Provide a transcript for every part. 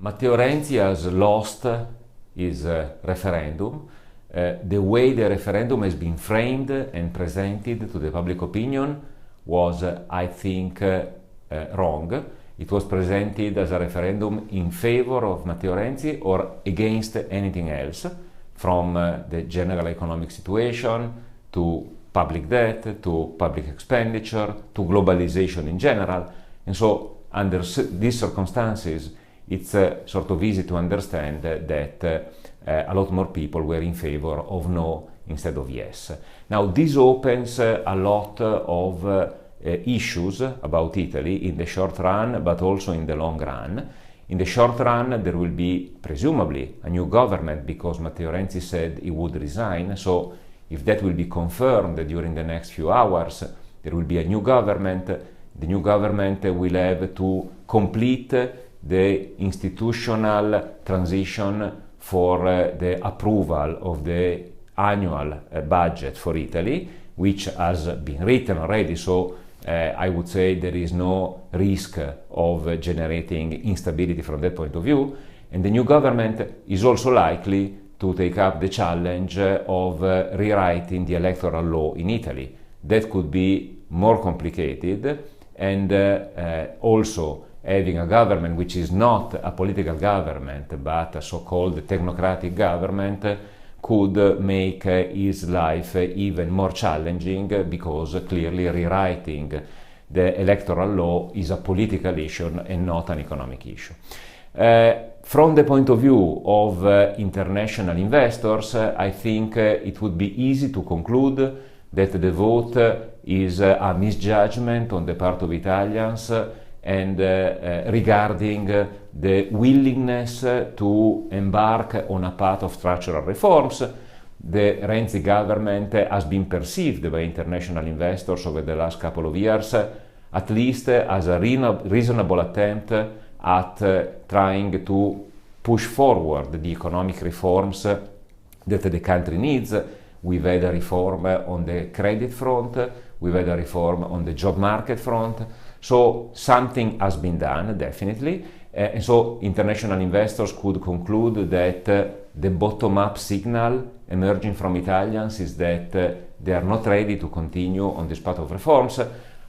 Matteo Renzi has lost his referendum. The way the referendum has been framed and presented to the public opinion was, I think, wrong. It was presented as a referendum in favor of Matteo Renzi or against anything else, from the general economic situation to public debt to public expenditure to globalization in general. And so under these circumstances, it's sort of easy to understand that a lot more people were in favor of no instead of yes. Now, this opens a lot of issues about Italy in the short run, but also in the long run. In the short run, there will be presumably a new government because Matteo Renzi said he would resign. So if that will be confirmed during the next few hours, there will be a new government. The new government will have to complete the institutional transition for the approval of the annual budget for Italy, which has been written already. So I would say there is no risk of generating instability from that point of view. And the new government is also likely to take up the challenge of rewriting the electoral law in Italy. That could be more complicated, and also having a government which is not a political government but a so-called technocratic government could make his life even more challenging, because clearly rewriting the electoral law is a political issue and not an economic issue. From the point of view of international investors, I think it would be easy to conclude that the vote is a misjudgment on the part of Italians and regarding the willingness to embark on a path of structural reforms. The Renzi government has been perceived by international investors over the last couple of years at least as a reasonable attempt at trying to push forward the economic reforms that the country needs. We've had a reform on the credit front, we've had a reform on the job market front. So something has been done, definitely. And so international investors could conclude that the bottom-up signal emerging from Italians is that they are not ready to continue on this path of reforms.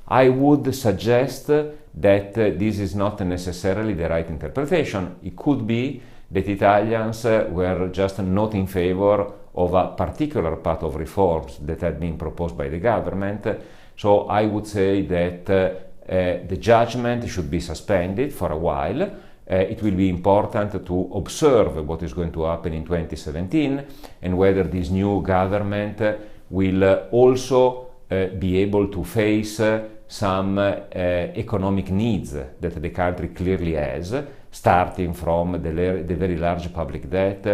I would suggest that this is not necessarily the right interpretation. It could be that Italians were just not in favor of a particular path of reforms that had been proposed by the government. So I would say that the judgment should be suspended for a while. It will be important to observe what is going to happen in 2017 and whether this new government will also be able to face some economic needs that the country clearly has, starting from the very large public debt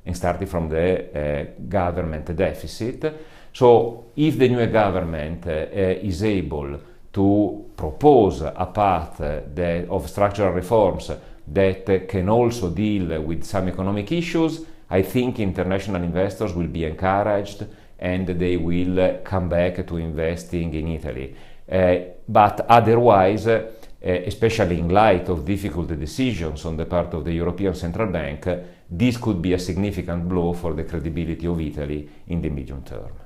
and starting from the government deficit. So if the new government is able to propose a path of structural reforms that can also deal with some economic issues, I think international investors will be encouraged and they will come back to investing in Italy. But otherwise, especially in light of difficult decisions on the part of the European Central Bank, this could be a significant blow for the credibility of Italy in the medium term.